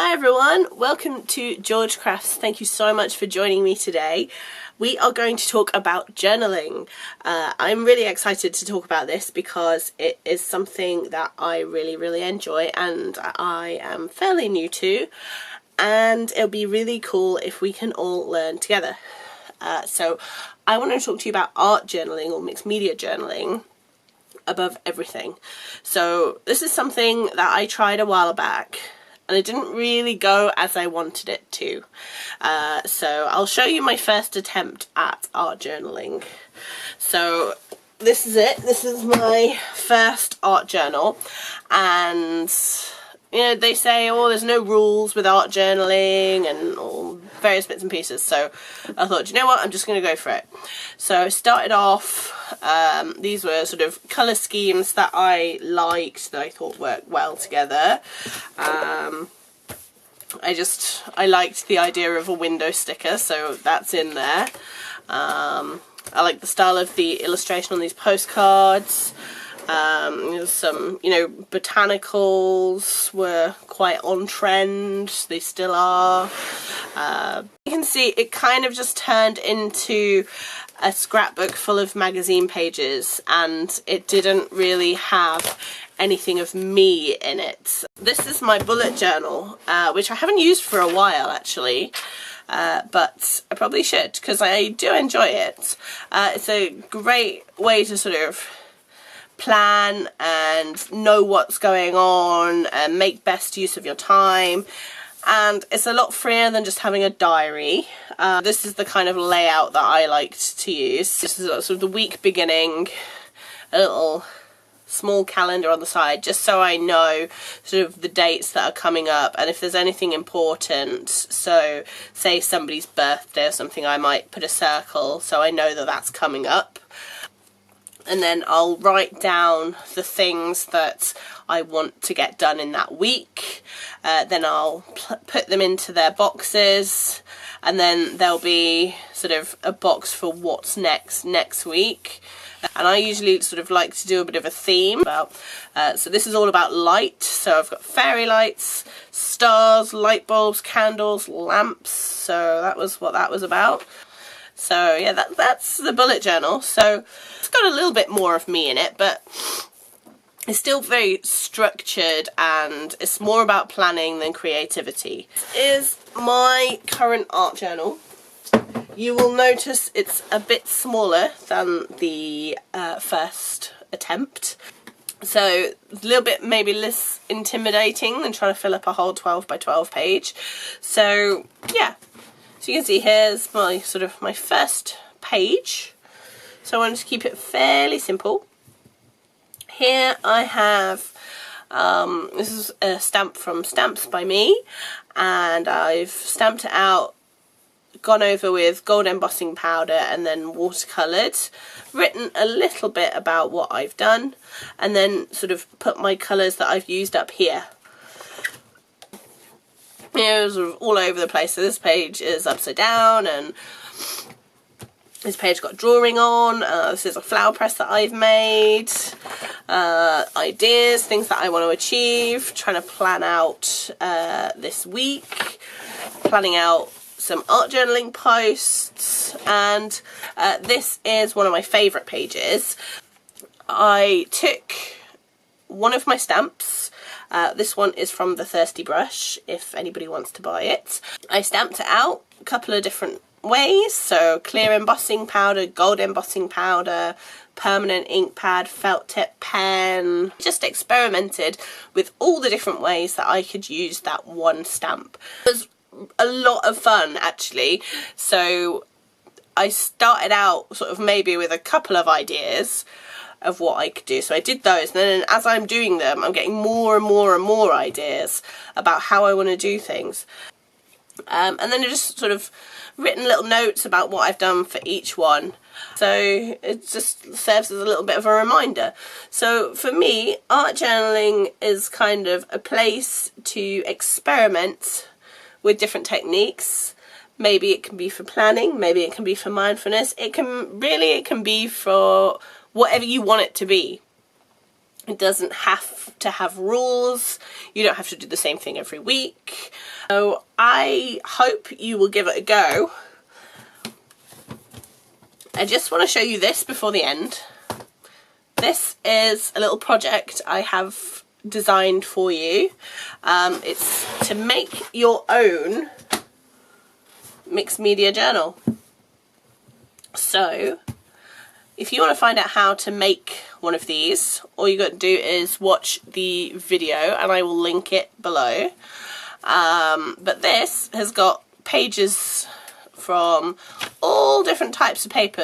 Hi everyone, welcome to George Crafts. Thank you so much for joining me today. We are going to talk about journaling. I'm really excited to talk about this because it is something that I really enjoy and I am fairly new to, and it'll be really cool if we can all learn together. So I want to talk to you about art journaling or mixed media journaling above everything. So this is something that I tried a while back and it didn't really go as I wanted it to. So I'll show you my first attempt at art journaling. So this is it. This is my first art journal, and you know, they say, oh, there's no rules with art journaling and all various bits and pieces. So I thought, you know what, I'm just going to go for it. So I started off, these were sort of colour schemes that I liked, that I thought worked well together. I liked the idea of a window sticker, so that's in there. I like the style of the illustration on these postcards. Some, you know, botanicals were quite on trend, they still are. You can see it kind of just turned into a scrapbook full of magazine pages, and it didn't really have anything of me in it. This is my bullet journal, which I haven't used for a while actually. But I probably should, because I do enjoy it. It's a great way to sort of plan and know what's going on and make best use of your time, and it's a lot freer than just having a diary. This is the kind of layout that I liked to use. This is sort of the week beginning, a little small calendar on the side, just so I know sort of the dates that are coming up and if there's anything important. So say somebody's birthday or something, I might put a circle so I know that that's coming up. And then I'll write down the things that I want to get done in that week. Then I'll put them into their boxes, and then there'll be sort of a box for what's next week. And I usually sort of like to do a bit of a theme about, so this is all about light. So I've got fairy lights, stars, light bulbs, candles, lamps. So that was what that was about. So yeah, that's the bullet journal. So it's got a little bit more of me in it, but it's still very structured and it's more about planning than creativity. This is my current art journal. You will notice it's a bit smaller than the first attempt. So a little bit maybe less intimidating than trying to fill up a whole 12 by 12 page. So yeah. So you can see here's my sort of my first page. So I wanted to keep it fairly simple. Here I have, this is a stamp from Stamps by Me, and I've stamped it out, gone over with gold embossing powder and then watercoloured, written a little bit about what I've done, and then sort of put my colours that I've used up here. You know, sort of all over the place. So this page is upside down, and this page got drawing on. This is a flower press that I've made. Ideas, things that I want to achieve, trying to plan out this week, planning out some art journaling posts, and this is one of my favourite pages. I took one of my stamps. This one is from the Thirsty Brush, if anybody wants to buy it. I stamped it out a couple of different ways, so clear embossing powder, gold embossing powder, permanent ink pad, felt tip pen. Just experimented with all the different ways that I could use that one stamp. It was a lot of fun actually. So I started out sort of maybe with a couple of ideas of what I could do. So I did those, and then as I'm doing them I'm getting more and more ideas about how I want to do things. And then I just sort of written little notes about what I've done for each one. So it just serves as a little bit of a reminder. So for me, art journaling is kind of a place to experiment with different techniques. Maybe it can be for planning, maybe it can be for mindfulness. It can be for whatever you want it to be. It doesn't have to have rules. You don't have to do the same thing every week. So I hope you will give it a go. I just want to show you this before the end. This is a little project I have designed for you. It's to make your own mixed media journal. So if you want to find out how to make one of these, all you got to do is watch the video, and I will link it below. But this has got pages from all different types of paper.